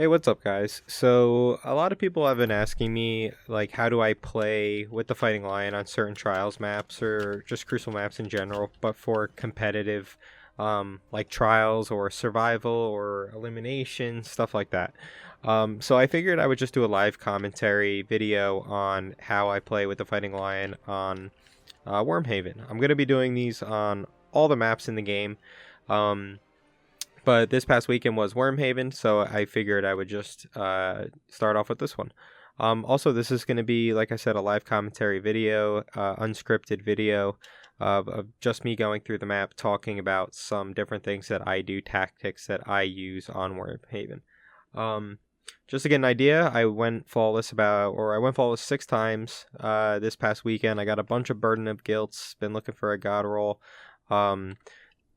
Hey, what's up, guys? So, a lot of people have been asking me, like, how do I play with the Fighting Lion on certain trials maps or just Crucible maps in general, but for competitive, like trials or survival or elimination, stuff like that. So, I figured I would just do a live commentary video on how I play with the Fighting Lion on Wormhaven. I'm going to be doing these on all the maps in the game. Um, but this past weekend was Wormhaven, so I figured I would just start off with this one. Also, this is going to be, like I said, a live commentary video, unscripted video of just me going through the map, talking about some different things that I do, tactics that I use on Wormhaven. Just to get an idea, I went flawless six times this past weekend. I got a bunch of Burden of Guilts, been looking for a God roll.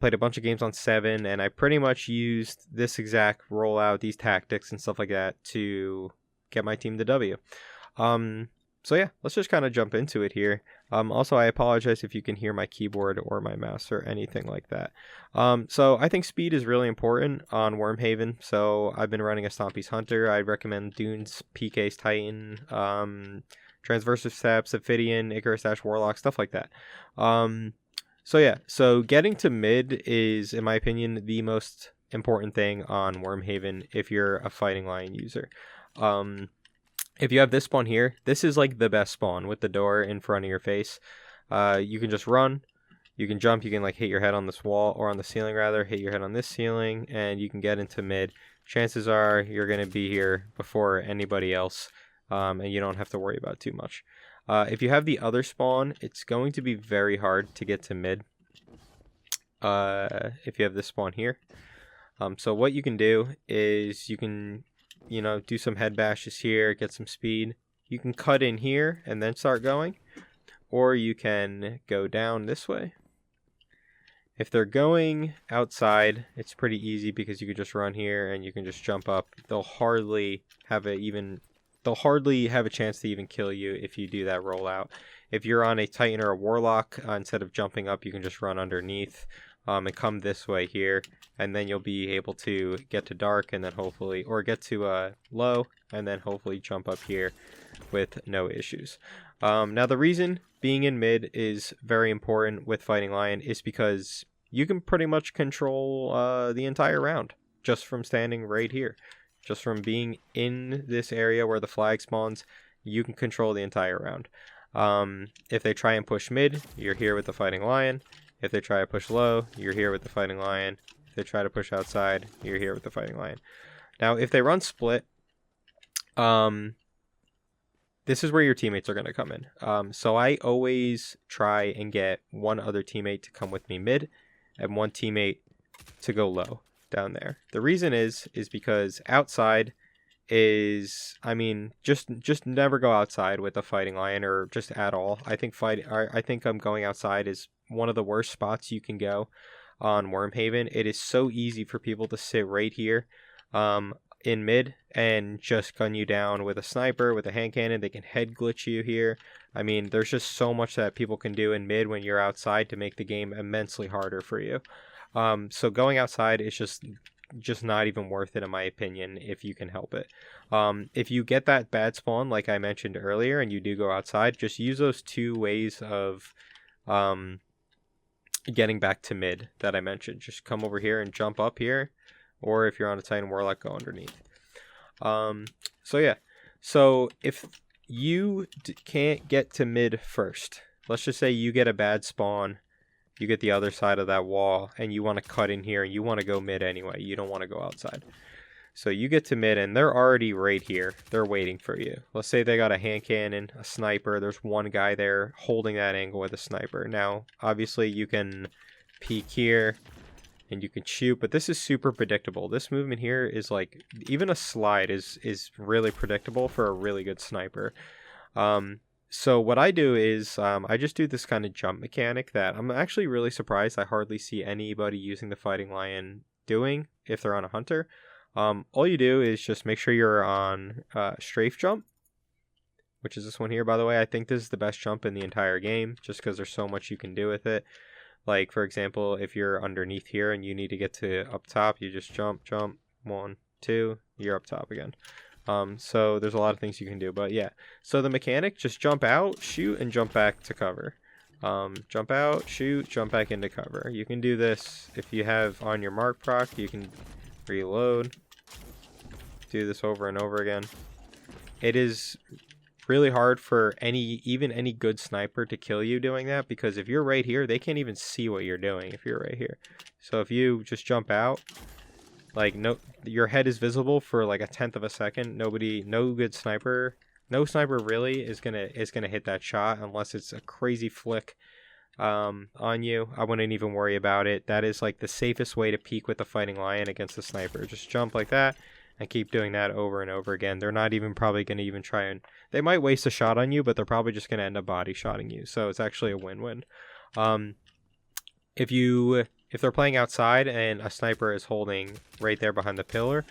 Played a bunch of games on 7, and I pretty much used this exact rollout, these tactics and stuff like that to get my team the W. So yeah, let's just kind of jump into it here. Also, I apologize if you can hear my keyboard or my mouse or anything like that. So I think speed is really important on Wormhaven. So I've been running a Stompy's Hunter. I'd recommend Dunes, PK's Titan, Transversive Steps, Ophidian, Icarus Dash Warlock, stuff like that. So yeah, so getting to mid is, in my opinion, the most important thing on Wormhaven if you're a Fighting Lion user. If you have this spawn here, this is like the best spawn with the door in front of your face. You can just run, you can jump, you can like hit your head on this wall, or on the ceiling rather, hit your head on this ceiling, and you can get into mid. Chances are you're going to be here before anybody else, and you don't have to worry about too much. If you have the other spawn, it's going to be very hard to get to mid. If you have this spawn here. So what you can do is you can, do some head bashes here, get some speed. You can cut in here and then start going. Or you can go down this way. If they're going outside, it's pretty easy because you can just run here and you can just jump up. They'll hardly have a chance to even kill you if you do that rollout. If you're on a Titan or a Warlock, instead of jumping up, you can just run underneath and come this way here, and then you'll be able to get to dark and then hopefully, or get to low, and then hopefully jump up here with no issues. Now the reason being in mid is very important with Fighting Lion is because you can pretty much control the entire round just from standing right here. Just from being in this area where the flag spawns, you can control the entire round. If they try and push mid, you're here with the Fighting Lion. If they try to push low, you're here with the Fighting Lion. If they try to push outside, you're here with the Fighting Lion. Now, if they run split, this is where your teammates are going to come in. So I always try and get one other teammate to come with me mid, and one teammate to go low down there. The reason is because outside is, just never go outside with a Fighting Lion, or just at all. I think going outside is one of the worst spots you can go on Wormhaven. It is so easy for people to sit right here in mid and just gun you down with a sniper, with a hand cannon. They can head glitch you here. There's just so much that people can do in mid when you're outside to make the game immensely harder for you. So going outside is just not even worth it, in my opinion, if you can help it. If you get that bad spawn, like I mentioned earlier, and you do go outside, just use those two ways of getting back to mid that I mentioned. Just come over here and jump up here, or if you're on a Titan Warlock, go underneath. So yeah. So if you can't get to mid first, let's just say you get a bad spawn, you get the other side of that wall, and you want to cut in here, and you want to go mid anyway. You don't want to go outside. So you get to mid, and they're already right here. They're waiting for you. Let's say they got a hand cannon, a sniper. There's one guy there holding that angle with a sniper. Now, obviously, you can peek here, and you can shoot, but this is super predictable. This movement here is like, even a slide is really predictable for a really good sniper. So what I do is I just do this kind of jump mechanic that I'm actually really surprised I hardly see anybody using the Fighting Lion doing if they're on a hunter. All you do is just make sure you're on strafe jump, which is this one here, by the way. I think this is the best jump in the entire game just because there's so much you can do with it. Like, for example, if you're underneath here and you need to get to up top, you just jump, 1, 2, you're up top again. So there's a lot of things you can do, but yeah. So the mechanic, just jump out, shoot, and jump back to cover. Jump out, shoot, jump back into cover. You can do this if you have on your mark proc, you can reload. Do this over and over again. It is really hard for even any good sniper to kill you doing that, because if you're right here, they can't even see what you're doing if you're right here. So if you just jump out, like, no, your head is visible for like 1/10 of a second. No good sniper, no sniper really is gonna hit that shot unless it's a crazy flick on you. I wouldn't even worry about it. That is like the safest way to peek with the fighting lion against the sniper. Just jump like that and keep doing that over and over again. They're not even probably going to even try, and they might waste a shot on you, but they're probably just going to end up body shotting you. So it's actually a win-win. If they're playing outside and a sniper is holding right there behind the pillar,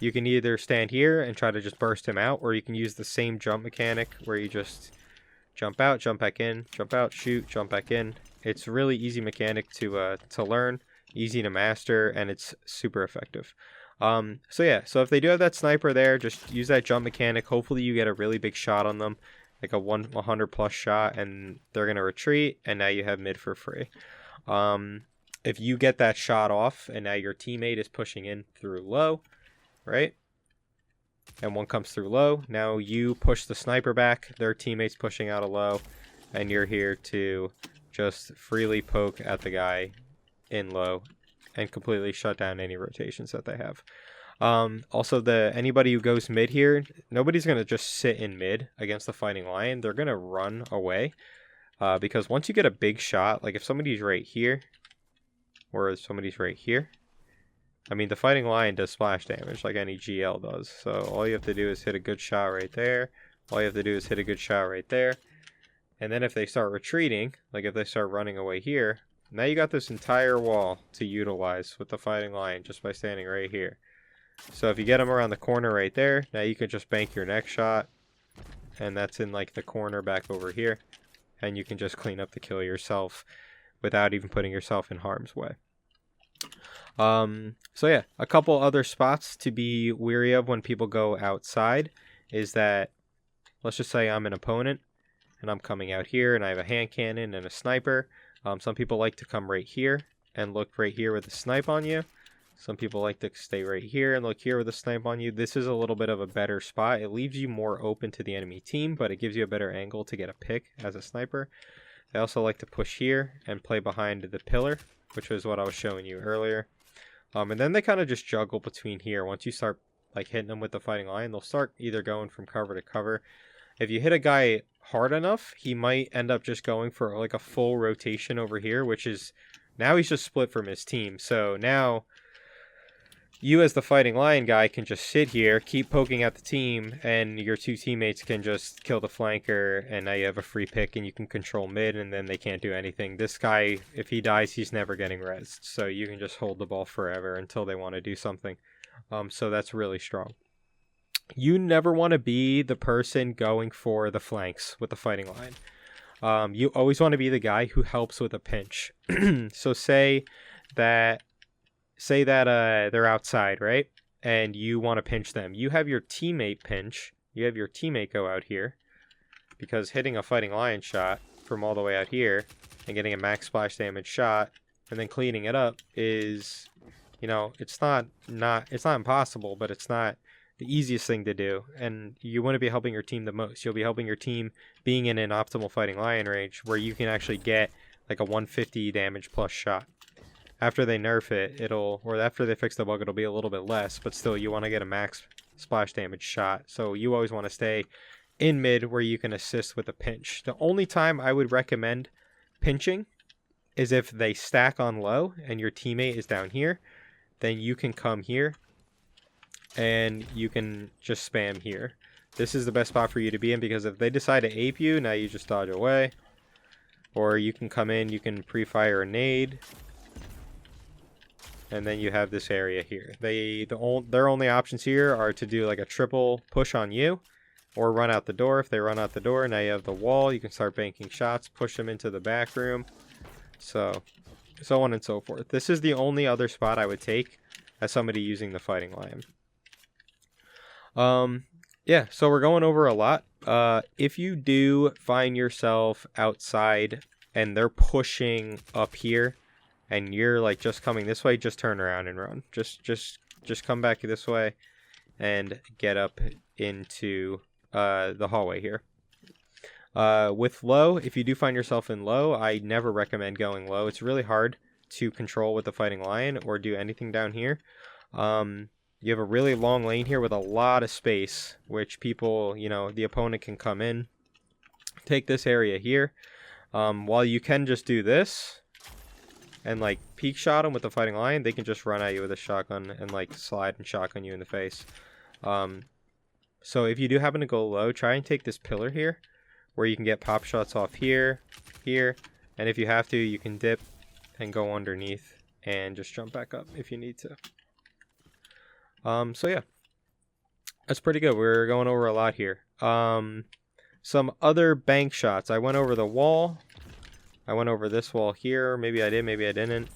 you can either stand here and try to just burst him out, or you can use the same jump mechanic where you just jump out, jump back in, jump out, shoot, jump back in. It's a really easy mechanic to learn, easy to master, and it's super effective. So yeah, so if they do have that sniper there, just use that jump mechanic. Hopefully you get a really big shot on them, like a 100 plus shot, and they're going to retreat, and now you have mid for free. If you get that shot off and now your teammate is pushing in through low, right? And one comes through low. Now you push the sniper back, their teammate's pushing out of low, and you're here to just freely poke at the guy in low and completely shut down any rotations that they have. Also, anybody who goes mid here, nobody's going to just sit in mid against the fighting lion. They're going to run away, because once you get a big shot, like if somebody's right here, or somebody's right here, I mean, the fighting lion does splash damage like any GL does. So all you have to do is hit a good shot right there. All you have to do is hit a good shot right there. And then if they start retreating, like if they start running away here, now you got this entire wall to utilize with the fighting lion just by standing right here. So if you get them around the corner right there, now you can just bank your next shot. And that's in like the corner back over here. And you can just clean up the kill yourself without even putting yourself in harm's way. So yeah, a couple other spots to be wary of when people go outside is that, let's just say I'm an opponent and I'm coming out here and I have a hand cannon and a sniper. Some people like to come right here and look right here with a snipe on you. Some people like to stay right here and look here with a snipe on you. This is a little bit of a better spot. It leaves you more open to the enemy team, but it gives you a better angle to get a pick as a sniper. They also like to push here and play behind the pillar, which was what I was showing you earlier. And then they kind of just juggle between here. Once you start like hitting them with the fighting lion, they'll start either going from cover to cover. If you hit a guy hard enough, he might end up just going for like a full rotation over here, which is, now he's just split from his team. So now you as the fighting lion guy can just sit here, keep poking at the team, and your two teammates can just kill the flanker, and now you have a free pick and you can control mid, and then they can't do anything. This guy, if he dies, he's never getting rezzed, so you can just hold the ball forever until they want to do something. So that's really strong. You never want to be the person going for the flanks with the fighting lion. You always want to be the guy who helps with a pinch. So say that they're outside, right? And you want to pinch them. You have your teammate pinch. You have your teammate go out here, because hitting a fighting lion shot from all the way out here and getting a max splash damage shot and then cleaning it up is, you know, it's not impossible, but it's not the easiest thing to do. And you want to be helping your team the most. You'll be helping your team being in an optimal fighting lion range where you can actually get like a 150 damage plus shot. After they nerf it, or after they fix the bug, it'll be a little bit less, but still you want to get a max splash damage shot. So you always want to stay in mid where you can assist with a pinch. The only time I would recommend pinching is if they stack on low and your teammate is down here. Then you can come here and you can just spam here. This is the best spot for you to be in, because if they decide to ape you, now you just dodge away. Or you can come in, you can pre-fire a nade. And then you have this area here. Their only options here are to do like a triple push on you, or run out the door. If they run out the door, now you have the wall. You can start banking shots, push them into the back room. So on and so forth. This is the only other spot I would take as somebody using the fighting lion. Yeah, so we're going over a lot. If you do find yourself outside and they're pushing up here and you're like just coming this way, just turn around and run. Just come back this way and get up into the hallway here. With low, if you do find yourself in low, I never recommend going low. It's really hard to control with the Fighting Lion or do anything down here. You have a really long lane here with a lot of space, which people, the opponent can come in, take this area here. While you can just do this and like peek shot them with the Fighting Lion, they can just run at you with a shotgun and like slide and shotgun you in the face. So if you do happen to go low, try and take this pillar here, where you can get pop shots off here, and if you have to, you can dip and go underneath and just jump back up if you need to. So yeah, that's pretty good. We're going over a lot here. Some other bank shots. I went over the wall. I went over this wall here. Maybe I did, maybe I didn't.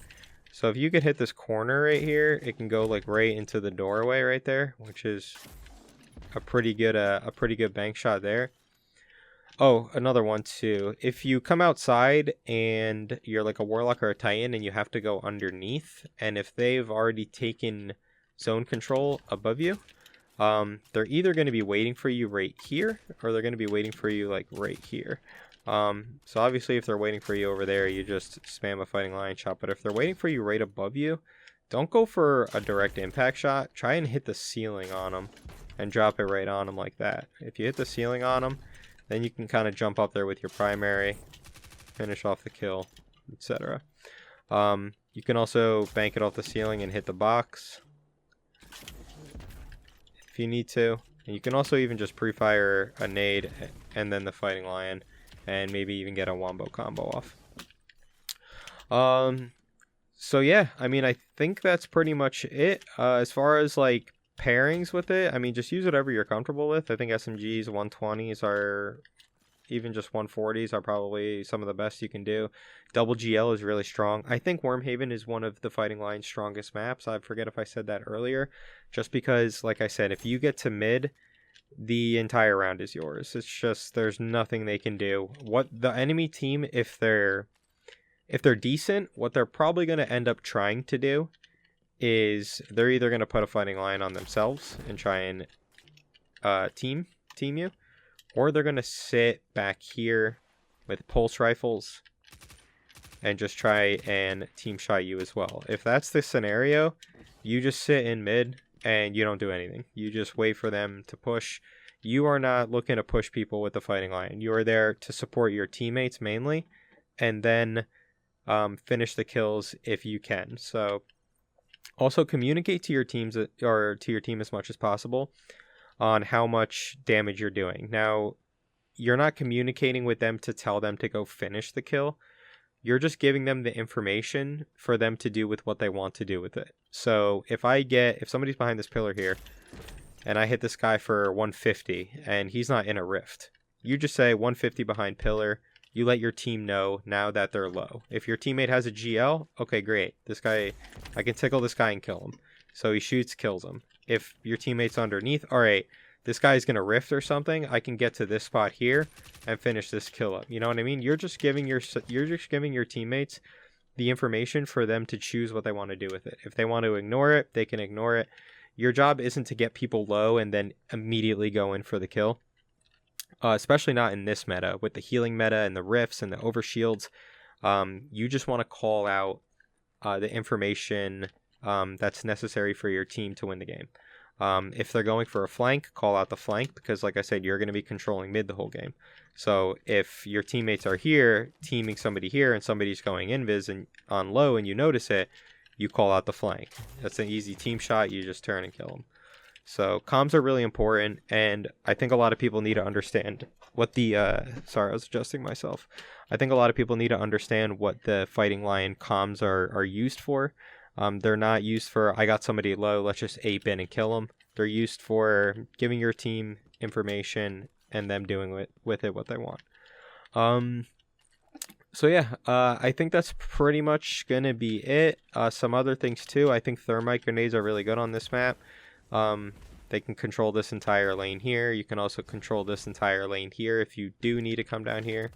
So if you could hit this corner right here, it can go like right into the doorway right there, which is a pretty good bank shot there. Oh, another one too. If you come outside and you're like a warlock or a titan and you have to go underneath, and if they've already taken zone control above you, they're either going to be waiting for you right here, or they're going to be waiting for you like right here. So obviously if they're waiting for you over there, you just spam a Fighting Lion shot. But if they're waiting for you right above you, don't go for a direct impact shot. Try and hit the ceiling on them and drop it right on them like that. If you hit the ceiling on them, then you can kind of jump up there with your primary, finish off the kill, etc. You can also bank it off the ceiling and hit the box if you need to. And you can also even just pre-fire a nade and then the Fighting Lion, and maybe even get a wombo combo off. So yeah, I mean, I think that's pretty much it. As far as like pairings with it, I mean, just use whatever you're comfortable with. I think SMGs 120s are, even just 140s are probably some of the best you can do. Double GL is really strong. I think Wormhaven is one of the Fighting Lion's strongest maps. I forget if I said that earlier, just because, like I said, if you get to mid, the entire round is yours. It's just, there's nothing they can do. What the enemy team, if they're decent, what they're probably going to end up trying to do is they're either going to put a Fighting Lion on themselves and try and team you, or they're going to sit back here with pulse rifles and just try and team shot you as well. If that's the scenario, you just sit in mid and you don't do anything. You just wait for them to push. You are not looking to push people with the Fighting Lion. You are there to support your teammates mainly, and then finish the kills if you can. So also communicate to your teams or to your team as much as possible on how much damage you're doing. Now, you're not communicating with them to tell them to go finish the kill. You're just giving them the information for them to do with what they want to do with it. So if somebody's behind this pillar here and I hit this guy for 150 and he's not in a rift, you just say 150 behind pillar. You let your team know now that they're low. If your teammate has a GL, okay, great. This guy, I can tickle this guy and kill him. So he shoots, kills him. If your teammate's underneath, all right, this guy's going to rift or something, I can get to this spot here and finish this kill up. You know what I mean? You're just giving your teammates the information for them to choose what they want to do with it. If they want to ignore it, they can ignore it. Your job isn't to get people low and then immediately go in for the kill. Especially not in this meta, with the healing meta and the rifts and the overshields. You just want to call out the information that's necessary for your team to win the game. If they're going for a flank, call out the flank, because like I said, you're going to be controlling mid the whole game. So if your teammates are here, teaming somebody here, and somebody's going invis and on low and you notice it, you call out the flank. That's an easy team shot, you just turn and kill them. So comms are really important, and I think a lot of people need to understand what the sorry, I was adjusting myself. I think a lot of people need to understand what the Fighting Lion comms are used for. They're not used for, I got somebody low, let's just ape in and kill them. They're used for giving your team information and them doing with it what they want. So yeah, I think that's pretty much gonna be it. Some other things too. I think thermite grenades are really good on this map. They can control this entire lane here. You can also control this entire lane here if you do need to come down here.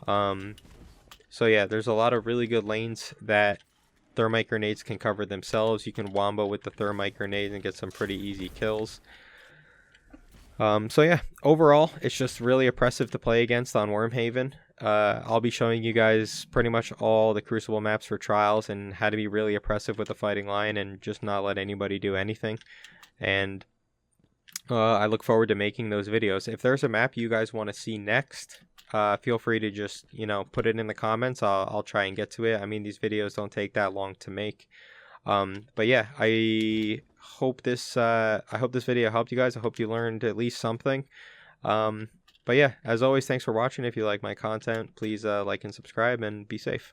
So yeah, there's a lot of really good lanes that thermite grenades can cover themselves. You can wombo with the thermite grenades and get some pretty easy kills. So yeah, overall, it's just really oppressive to play against on Wormhaven. I'll be showing you guys pretty much all the Crucible maps for trials and how to be really oppressive with the fighting lion and just not let anybody do anything. And I look forward to making those videos. If there's a map you guys want to see next, feel free to just, put it in the comments. I'll try and get to it. I mean, these videos don't take that long to make. But yeah, I hope this video helped you guys. I hope you learned at least something. But yeah, as always, thanks for watching. If you like my content, please like and subscribe and be safe.